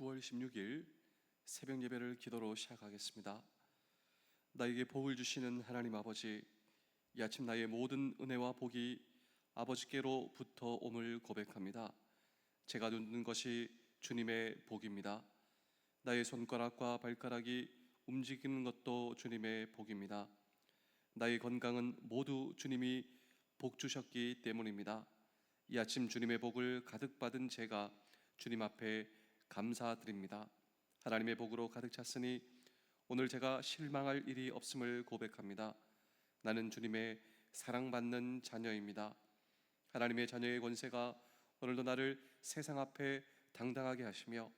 9월 16일 새벽 예배를 기도로 시작하겠습니다. 나에게 복을 주시는 하나님 아버지, 이 아침 나의 모든 은혜와 복이 아버지께로부터 옴을 고백합니다. 제가 누는 것이 주님의 복입니다. 나의 손가락과 발가락이 움직이는 것도 주님의 복입니다. 나의 건강은 모두 주님이 복 주셨기 때문입니다. 이 아침 주님의 복을 가득 받은 제가 주님 앞에 감사드립니다. 하나님의 복으로 가득 찼으니 오늘 제가 실망할 일이 없음을 고백합니다. 나는 주님의 사랑받는 자녀입니다. 하나님의 자녀의 권세가 오늘도 나를 세상 앞에 당당하게 하시며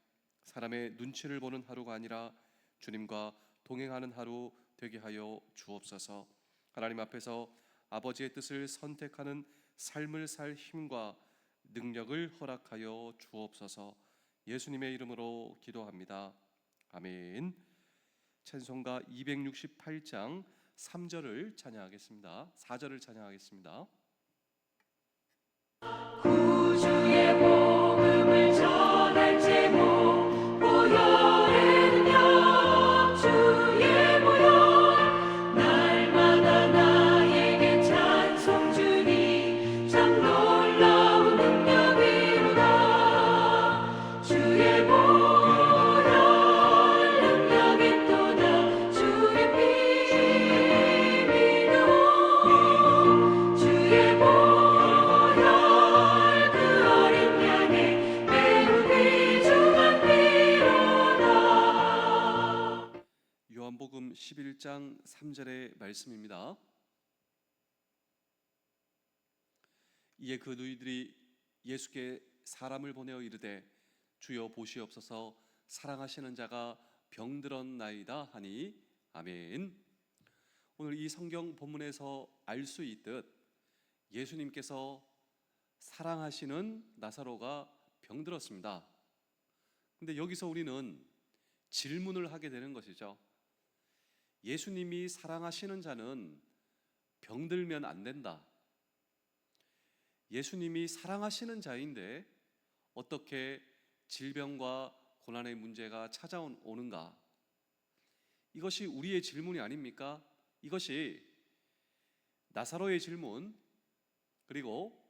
사람의 눈치를 보는 하루가 아니라 주님과 동행하는 하루 되게 하여 주옵소서. 하나님 앞에서 아버지의 뜻을 선택하는 삶을 살 힘과 능력을 허락하여 주옵소서. 예수님의 이름으로 기도합니다. 아멘. 찬송가 268장 3절을 찬양하겠습니다. 4절을 찬양하겠습니다. 구주의 복음을 전할 제목 보혈의 능력 주의 보혈 날마다 나에게 찬송 주니 참 놀라운 능력이로다. 주의 보혈 능력이 또다 주의 피 믿어 주의 보혈 요한복음 11장 3절의 말씀입니다. 이에 그 누이들이 예수께 사람을 보내어 이르되 주여 보시옵소서 사랑하시는 자가 병들었나이다 하니 아멘. 오늘 이 성경 본문에서 알 수 있듯 예수님께서 사랑하시는 나사로가 병들었습니다. 근데 여기서 우리는 질문을 하게 되는 것이죠. 예수님이 사랑하시는 자는 병들면 안 된다. 예수님이 사랑하시는 자인데 어떻게 질병과 고난의 문제가 찾아오는가? 이것이 우리의 질문이 아닙니까? 이것이 나사로의 질문, 그리고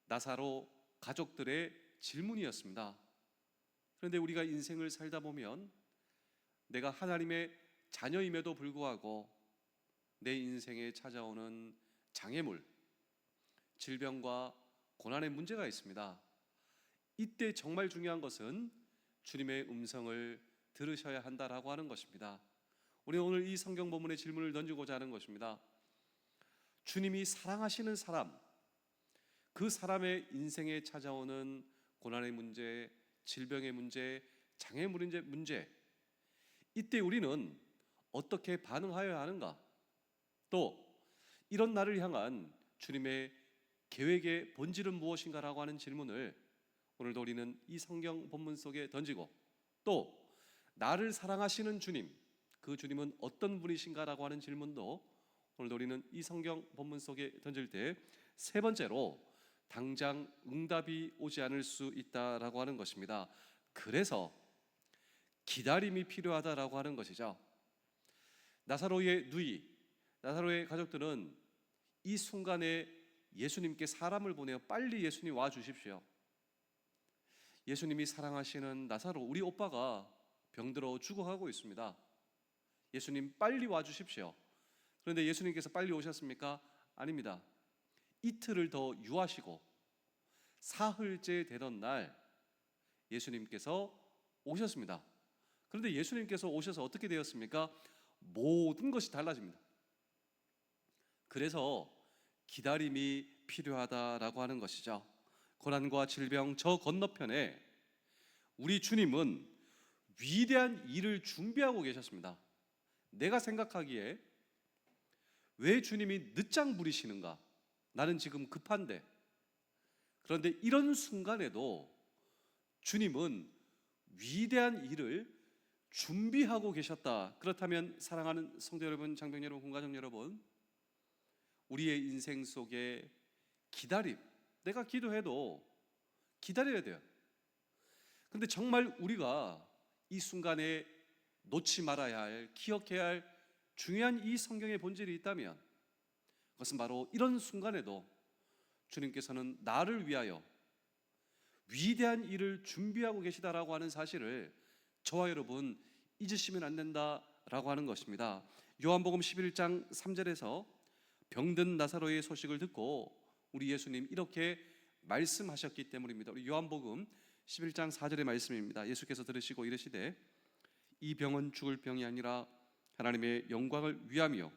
나사로 가족들의 질문이었습니다. 그런데 우리가 인생을 살다 보면 내가 하나님의 자녀임에도 불구하고 내 인생에 찾아오는 장애물, 질병과 고난의 문제가 있습니다. 이때 정말 중요한 것은 주님의 음성을 들으셔야 한다라고 하는 것입니다. 우리는 오늘 이 성경 본문의 질문을 던지고자 하는 것입니다. 주님이 사랑하시는 사람, 그 사람의 인생에 찾아오는 고난의 문제, 질병의 문제, 장애물의 문제, 이때 우리는 어떻게 반응하여야 하는가? 또 이런 나를 향한 주님의 계획의 본질은 무엇인가라고 하는 질문을 오늘도 우리는 이 성경 본문 속에 던지고, 또 나를 사랑하시는 주님, 그 주님은 어떤 분이신가라고 하는 질문도 오늘도 우리는 이 성경 본문 속에 던질 때 세 번째로 당장 응답이 오지 않을 수 있다라고 하는 것입니다. 그래서 기다림이 필요하다라고 하는 것이죠. 나사로의 누이, 나사로의 가족들은 이 순간에 예수님께 사람을 보내어 빨리 예수님 와 주십시오. 예수님이 사랑하시는 나사로, 우리 오빠가 병들어 죽어가고 있습니다. 예수님 빨리 와 주십시오. 그런데 예수님께서 빨리 오셨습니까? 아닙니다. 이틀을 더 유하시고 사흘째 되던 날 예수님께서 오셨습니다. 그런데 예수님께서 오셔서 어떻게 되었습니까? 모든 것이 달라집니다. 그래서 기다림이 필요하다라고 하는 것이죠. 고난과 질병 저 건너편에 우리 주님은 위대한 일을 준비하고 계셨습니다. 내가 생각하기에 왜 주님이 늦장 부리시는가? 나는 지금 급한데. 그런데 이런 순간에도 주님은 위대한 일을 준비하고 계셨다. 그렇다면 사랑하는 성도 여러분, 장병 여러분, 공가정 여러분, 우리의 인생 속에 기다림, 내가 기도해도 기다려야 돼요. 그런데 정말 우리가 이 순간에 놓지 말아야 할, 기억해야 할 중요한 이 성경의 본질이 있다면 그것은 바로 이런 순간에도 주님께서는 나를 위하여 위대한 일을 준비하고 계시다라고 하는 사실을 저와 여러분 잊으시면 안 된다라고 하는 것입니다. 요한복음 11장 3절에서 병든 나사로의 소식을 듣고 우리 예수님 이렇게 말씀하셨기 때문입니다. 우리 요한복음 11장 4절의 말씀입니다. 예수께서 들으시고 이르시되 이 병은 죽을 병이 아니라 하나님의 영광을 위하며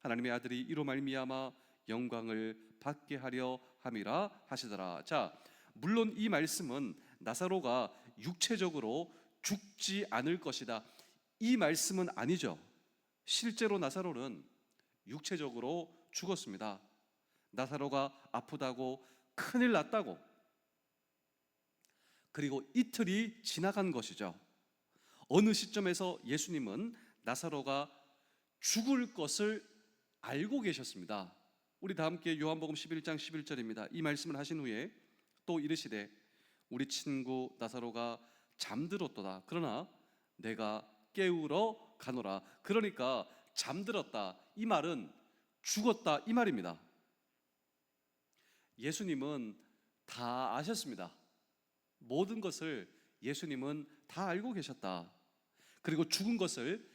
하나님의 아들이 이로 말미암아 영광을 받게 하려 함이라 하시더라. 자, 물론 이 말씀은 나사로가 육체적으로 죽지 않을 것이다, 이 말씀은 아니죠. 실제로 나사로는 육체적으로 죽었습니다. 나사로가 아프다고, 큰일 났다고, 그리고 이틀이 지나간 것이죠. 어느 시점에서 예수님은 나사로가 죽을 것을 알고 계셨습니다. 우리 다 함께 요한복음 11장 11절입니다. 이 말씀을 하신 후에 또 이르시되 우리 친구 나사로가 잠들었도다. 그러나 내가 깨우러 가노라. 그러니까 잠들었다, 이 말은 죽었다, 이 말입니다. 예수님은 다 아셨습니다. 모든 것을 예수님은 다 알고 계셨다. 그리고 죽은 것을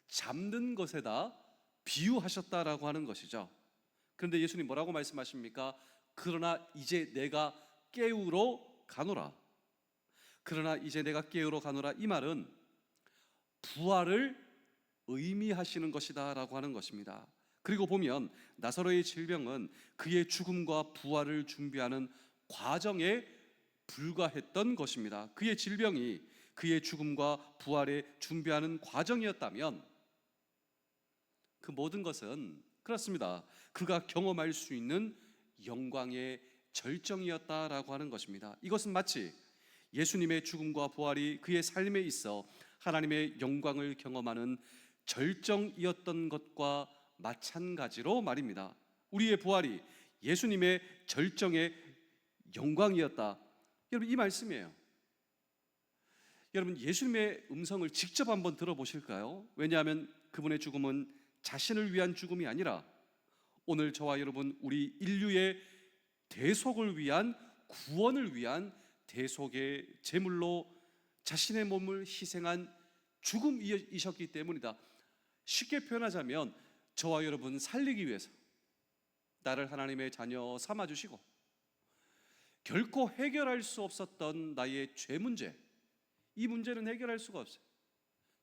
잠든 것에다 비유하셨다라고 하는 것이죠. 그런데 예수님 뭐라고 말씀하십니까? 그러나 이제 내가 깨우러 가노라. 그러나 이제 내가 깨우러 가노라, 이 말은 부활을 의미하시는 것이다 라고 하는 것입니다. 그리고 보면 나사로의 질병은 그의 죽음과 부활을 준비하는 과정에 불과했던 것입니다. 그의 질병이 그의 죽음과 부활에 준비하는 과정이었다면 그 모든 것은 그렇습니다, 그가 경험할 수 있는 영광의 절정이었다라고 하는 것입니다. 이것은 마치 예수님의 죽음과 부활이 그의 삶에 있어 하나님의 영광을 경험하는 절정이었던 것과 마찬가지로 말입니다. 우리의 부활이 예수님의 절정의 영광이었다. 여러분, 이 말씀이에요. 여러분, 예수님의 음성을 직접 한번 들어보실까요? 왜냐하면 그분의 죽음은 자신을 위한 죽음이 아니라 오늘 저와 여러분, 우리 인류의 대속을 위한, 구원을 위한 대속의 제물로 자신의 몸을 희생한 죽음이셨기 때문이다. 쉽게 표현하자면 저와 여러분 살리기 위해서 나를 하나님의 자녀 삼아주시고 결코 해결할 수 없었던 나의 죄 문제, 이 문제는 해결할 수가 없어요.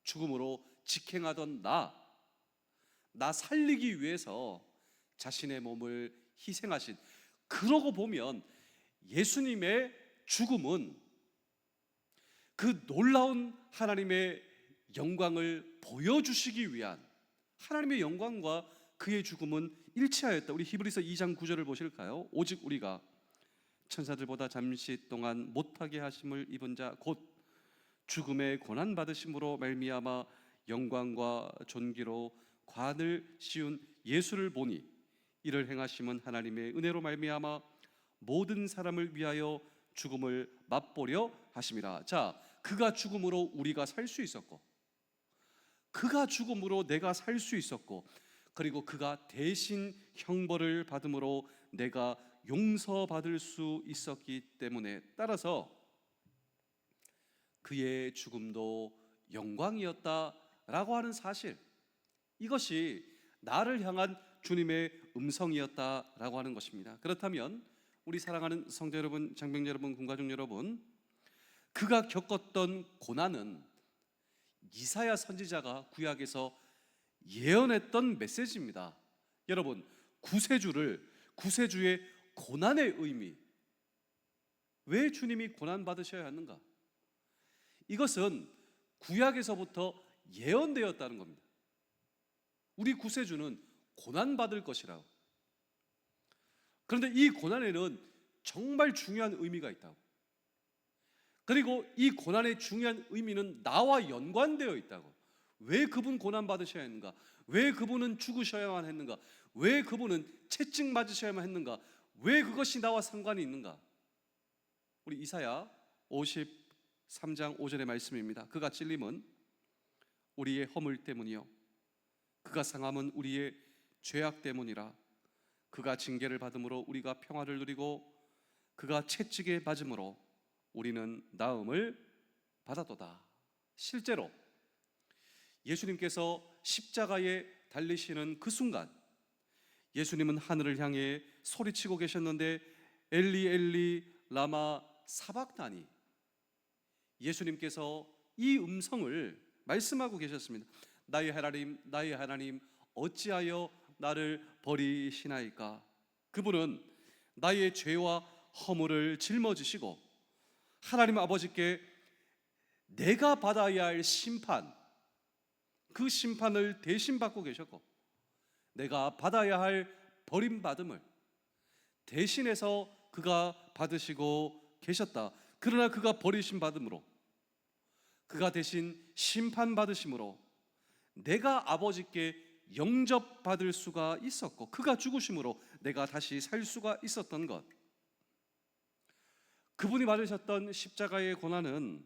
죽음으로 직행하던 나 살리기 위해서 자신의 몸을 희생하신, 그러고 보면 예수님의 죽음은 그 놀라운 하나님의 영광을 보여주시기 위한, 하나님의 영광과 그의 죽음은 일치하였다. 우리 히브리서 2장 9절을 보실까요? 오직 우리가 천사들보다 잠시 동안 못하게 하심을 입은 자 곧 죽음의 고난 받으심으로 말미암아 영광과 존귀로 관을 씌운 예수를 보니 이를 행하심은 하나님의 은혜로 말미암아 모든 사람을 위하여 죽음을 맛보려 하심이라. 자, 그가 죽음으로 우리가 살 수 있었고, 그가 죽음으로 내가 살 수 있었고, 그리고 그가 대신 형벌을 받음으로 내가 용서받을 수 있었기 때문에, 따라서 그의 죽음도 영광이었다라고 하는 사실, 이것이 나를 향한 주님의 음성이었다라고 하는 것입니다. 그렇다면 우리 사랑하는 성도 여러분, 장병 여러분, 군가족 여러분, 그가 겪었던 고난은 이사야 선지자가 구약에서 예언했던 메시지입니다. 여러분, 구세주의 고난의 의미, 왜 주님이 고난 받으셔야 하는가? 이것은 구약에서부터 예언되었다는 겁니다. 우리 구세주는 고난 받을 것이라고. 그런데 이 고난에는 정말 중요한 의미가 있다고. 그리고 이 고난의 중요한 의미는 나와 연관되어 있다고. 왜 그분 고난 받으셔야 했는가? 왜 그분은 죽으셔야만 했는가? 왜 그분은 채찍 맞으셔야만 했는가? 왜 그것이 나와 상관이 있는가? 우리 이사야 3장 5절의 말씀입니다. 그가 찔림은 우리의 허물 때문이요 그가 상함은 우리의 죄악 때문이라. 그가 징계를 받음으로 우리가 평화를 누리고 그가 채찍에 맞음으로 우리는 나음을 받았도다. 실제로 예수님께서 십자가에 달리시는 그 순간 예수님은 하늘을 향해 소리치고 계셨는데 엘리 엘리 라마 사박다니, 예수님께서 이 음성을 말씀하고 계셨습니다. 나의 하나님, 나의 하나님, 어찌하여 나를 버리시나이까. 그분은 나의 죄와 허물을 짊어지시고 하나님 아버지께 내가 받아야 할 심판, 그 심판을 대신 받고 계셨고 내가 받아야 할 버림받음을 대신해서 그가 받으시고 계셨다. 그러나 그가 버리심 받음으로, 그가 대신 심판 받으심으로 내가 아버지께 영접받을 수가 있었고 그가 죽으심으로 내가 다시 살 수가 있었던 것, 그분이 받으셨던 십자가의 고난은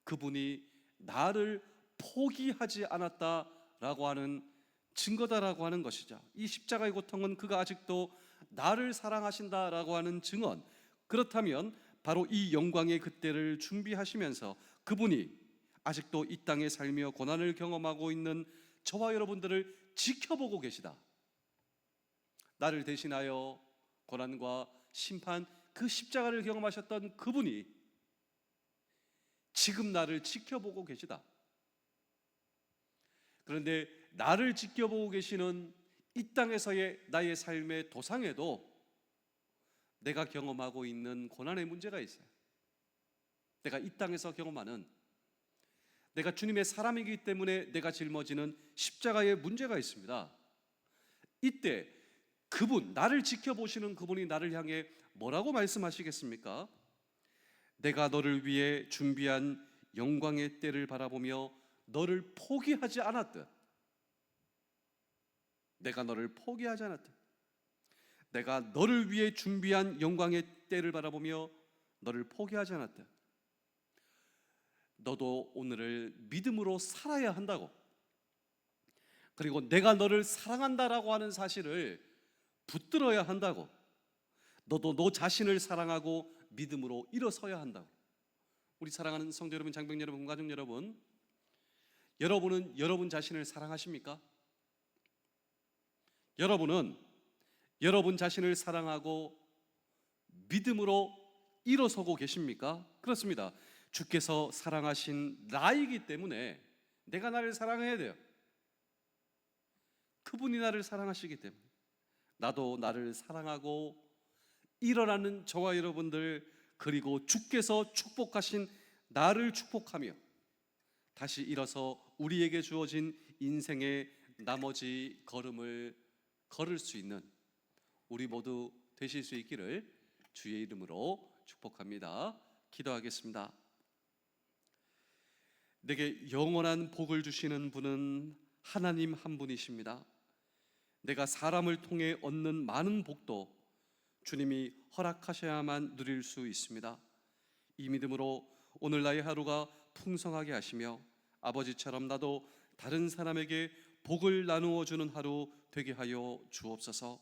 그분이 나를 포기하지 않았다라고 하는 증거다라고 하는 것이죠. 이 십자가의 고통은 그가 아직도 나를 사랑하신다라고 하는 증언. 그렇다면 바로 이 영광의 그때를 준비하시면서 그분이 아직도 이 땅에 살며 고난을 경험하고 있는 저와 여러분들을 지켜보고 계시다. 나를 대신하여 고난과 심판, 그 십자가를 경험하셨던 그분이 지금 나를 지켜보고 계시다. 그런데 나를 지켜보고 계시는 이 땅에서의 나의 삶의 도상에도 내가 경험하고 있는 고난의 문제가 있어요. 내가 이 땅에서 경험하는, 내가 주님의 사람이기 때문에 내가 짊어지는 십자가의 문제가 있습니다. 이때 그분, 나를 지켜보시는 그분이 나를 향해 뭐라고 말씀하시겠습니까? 내가 너를 위해 준비한 영광의 때를 바라보며 너를 포기하지 않았듯, 내가 너를 포기하지 않았듯, 내가 너를 위해 준비한 영광의 때를 바라보며 너를 포기하지 않았듯, 너도 오늘을 믿음으로 살아야 한다고, 그리고 내가 너를 사랑한다라고 하는 사실을 붙들어야 한다고, 너도 너 자신을 사랑하고 믿음으로 일어서야 한다고. 우리 사랑하는 성도 여러분, 장병 여러분, 가족 여러분, 여러분은 여러분 자신을 사랑하십니까? 여러분은 여러분 자신을 사랑하고 믿음으로 일어서고 계십니까? 그렇습니다. 주께서 사랑하신 나이기 때문에 내가 나를 사랑해야 돼요. 그분이 나를 사랑하시기 때문에 나도 나를 사랑하고 일어나는 저와 여러분들, 그리고 주께서 축복하신 나를 축복하며 다시 일어서 우리에게 주어진 인생의 나머지 걸음을 걸을 수 있는 우리 모두 되실 수 있기를 주의 이름으로 축복합니다. 기도하겠습니다. 내게 영원한 복을 주시는 분은 하나님 한 분이십니다. 내가 사람을 통해 얻는 많은 복도 주님이 허락하셔야만 누릴 수 있습니다. 이 믿음으로 오늘 나의 하루가 풍성하게 하시며 아버지처럼 나도 다른 사람에게 복을 나누어 주는 하루 되게 하여 주옵소서.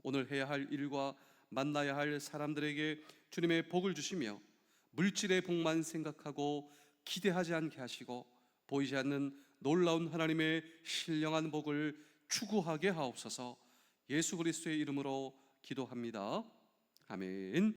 오늘 해야 할 일과 만나야 할 사람들에게 주님의 복을 주시며 물질의 복만 생각하고 기대하지 않게 하시고 보이지 않는 놀라운 하나님의 신령한 복을 추구하게 하옵소서. 예수 그리스도의 이름으로 기도합니다. 아멘.